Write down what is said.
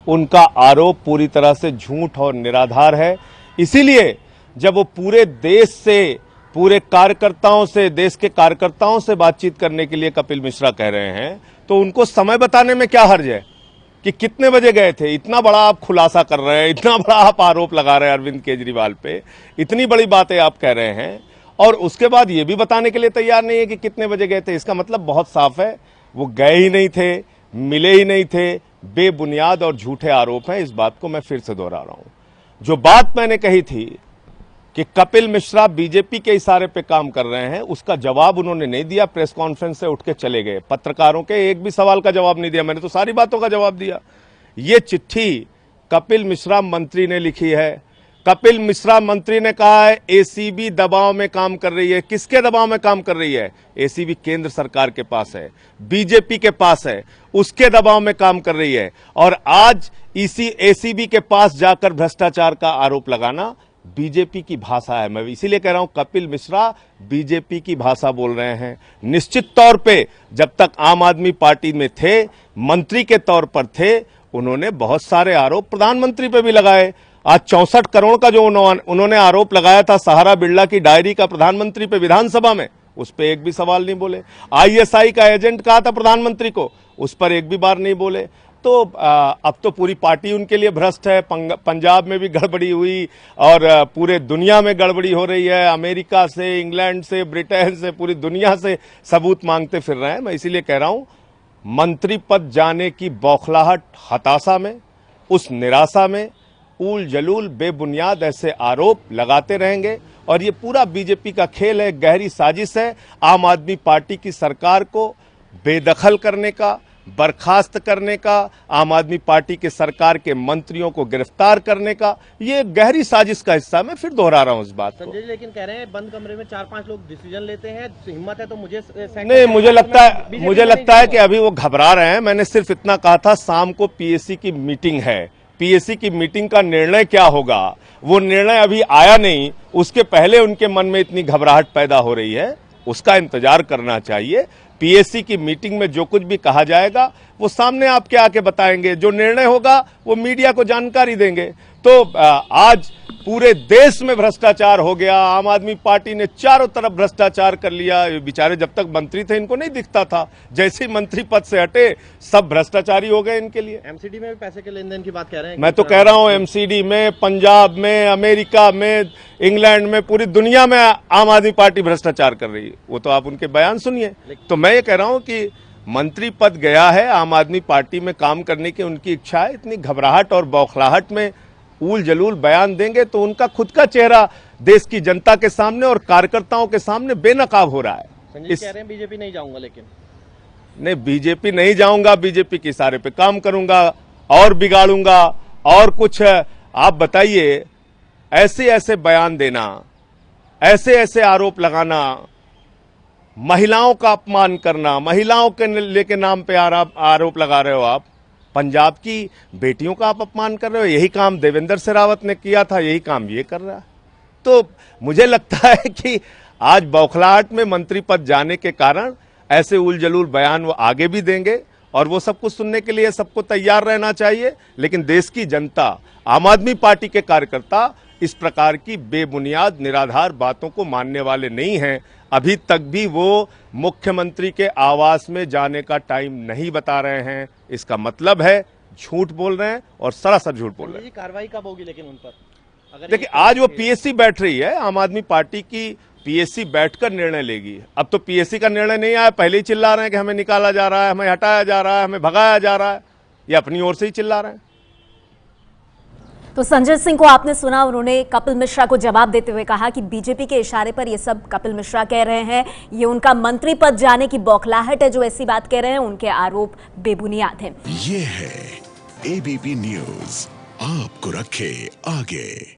उनका आरोप पूरी तरह से झूठ और निराधार है। इसीलिए जब वो पूरे देश से, पूरे कार्यकर्ताओं से, देश के कार्यकर्ताओं से बातचीत करने के लिए कपिल मिश्रा कह रहे हैं, तो उनको समय बताने में क्या हर्ज है कि कितने बजे गए थे। इतना बड़ा आप खुलासा कर रहे हैं, इतना बड़ा आप आरोप लगा रहे हैं अरविंद केजरीवाल पे, इतनी बड़ी बातें आप कह रहे हैं और उसके बाद ये भी बताने के लिए तैयार नहीं है कि कितने बजे गए थे। इसका मतलब बहुत साफ है, वो गए ही नहीं थे, मिले ही नहीं थे। बेबुनियाद और झूठे आरोप हैं। इस बात को मैं फिर से दोहरा रहा हूं। जो बात मैंने कही थी कि कपिल मिश्रा बीजेपी के इशारे पे काम कर रहे हैं, उसका जवाब उन्होंने नहीं दिया। प्रेस कॉन्फ्रेंस से उठ के चले गए, पत्रकारों के एक भी सवाल का जवाब नहीं दिया। मैंने तो सारी बातों का जवाब दिया। ये चिट्ठी कपिल मिश्रा मंत्री ने लिखी है। कपिल मिश्रा मंत्री ने कहा है एसीबी दबाव में काम कर रही है। किसके दबाव में काम कर रही है? एसीबी केंद्र सरकार के पास है, बीजेपी के पास है, उसके दबाव में काम कर रही है। और आज इसी एसीबी के पास जाकर भ्रष्टाचार का आरोप लगाना बीजेपी की भाषा है। मैं इसीलिए कह रहा हूं कपिल मिश्रा बीजेपी की भाषा बोल रहे हैं। निश्चित तौर पे जब तक आम आदमी पार्टी में थे, मंत्री के तौर पर थे, उन्होंने बहुत सारे आरोप प्रधानमंत्री पे भी लगाए। आज 64 करोड़ का जो उन्होंने आरोप लगाया था सहारा बिरला की डायरी का प्रधानमंत्री पे विधानसभा में, उस पर एक भी सवाल नहीं बोले। आईएसआई का एजेंट कहा था प्रधानमंत्री को, उस पर एक भी बार नहीं बोले। तो अब तो पूरी पार्टी उनके लिए भ्रष्ट है। पंजाब में भी गड़बड़ी हुई और पूरे दुनिया में गड़बड़ी हो रही है। अमेरिका से, इंग्लैंड से, ब्रिटेन से, पूरी दुनिया से सबूत मांगते फिर रहे हैं। मैं इसीलिए कह रहा हूं मंत्री पद जाने की बौखलाहट, हताशा में, उस निराशा में ऊल जलूल बेबुनियाद ऐसे आरोप लगाते रहेंगे और ये पूरा बीजेपी का खेल है, गहरी साजिश है आम आदमी पार्टी की सरकार को बेदखल करने का, बर्खास्त करने का, आम आदमी पार्टी के सरकार के मंत्रियों को गिरफ्तार करने का। ये गहरी साजिश का हिस्सा। मैं फिर दोहरा रहा हूं इस बात को। संजय जी लेकिन कह रहे हैं बंद कमरे में 4-5 लोग डिसीजन लेते हैं, हिम्मत है तो मुझे नहीं, मुझे लगता है कि अभी वो घबरा रहे हैं। मैंने सिर्फ इतना कहा था शाम को पीएससी की मीटिंग है, पीएससी की मीटिंग का निर्णय क्या होगा वो निर्णय अभी आया नहीं। उसके पहले उनके मन में इतनी घबराहट पैदा हो रही है, उसका इंतजार करना चाहिए। पीएससी की मीटिंग में जो कुछ भी कहा जाएगा वो सामने आपके आके बताएंगे। जो निर्णय होगा वो मीडिया को जानकारी देंगे। तो आज पूरे देश में भ्रष्टाचार हो गया। आम आदमी पार्टी ने चारों तरफ भ्रष्टाचार कर लिया। बेचारे जब तक मंत्री थे इनको नहीं दिखता था, जैसे ही मंत्री पद से हटे सब भ्रष्टाचारी हो गए इनके लिए। एमसीडी में भी पैसे के लेन देन की बात कह रहे हैं। मैं तो कह रहा हूं एमसीडी में, पंजाब में, अमेरिका में, इंग्लैंड में, पूरी दुनिया में आम आदमी पार्टी भ्रष्टाचार कर रही है। वो तो आप उनके बयान सुनिए। तो मैं ये कह रहा हूं कि मंत्री पद गया है, आम आदमी पार्टी में काम करने की उनकी इच्छा है। इतनी घबराहट और बौखलाहट में ऊल जलूल बयान देंगे तो उनका खुद का चेहरा देश की जनता के सामने और कार्यकर्ताओं के सामने बेनकाब हो रहा है। संजय कह रहे हैं बीजेपी नहीं जाऊंगा, लेकिन नहीं, बीजेपी नहीं जाऊंगा, बीजेपी के इशारे पे काम करूंगा और बिगाड़ूंगा और कुछ। आप बताइए, ऐसे ऐसे बयान देना, ऐसे ऐसे आरोप लगाना, महिलाओं का अपमान करना, महिलाओं के लेके नाम पे आरोप लगा रहे हो आप, पंजाब की बेटियों का आप अपमान कर रहे हो। यही काम देवेंद्र शेरावत ने किया था, यही काम ये कर रहा है। तो मुझे लगता है कि आज बौखलाहट में मंत्री पद जाने के कारण ऐसे उल जलूल बयान वो आगे भी देंगे और वो सब कुछ सुनने के लिए सबको तैयार रहना चाहिए। लेकिन देश की जनता, आम आदमी पार्टी के कार्यकर्ता इस प्रकार की बेबुनियाद निराधार बातों को मानने वाले नहीं हैं। अभी तक भी वो मुख्यमंत्री के आवास में जाने का टाइम नहीं बता रहे हैं। इसका मतलब है झूठ बोल रहे हैं और सरासर झूठ बोल रहे हैं। कार्रवाई कब होगी लेकिन उन पर? देखिए, आज वो पीएससी बैठ रही है, आम आदमी पार्टी की पीएससी बैठकर निर्णय लेगी। अब तो पीएससी का निर्णय नहीं आया, पहले ही चिल्ला रहे हैं कि हमें निकाला जा रहा है, हमें हटाया जा रहा है, हमें भगाया जा रहा है। ये अपनी ओर से ही चिल्ला रहे हैं। तो संजय सिंह को आपने सुना, उन्होंने कपिल मिश्रा को जवाब देते हुए कहा कि बीजेपी के इशारे पर ये सब कपिल मिश्रा कह रहे हैं। ये उनका मंत्री पद जाने की बौखलाहट है जो ऐसी बात कह रहे हैं। उनके आरोप बेबुनियाद हैं। ये है एबीपी न्यूज, आपको रखे आगे।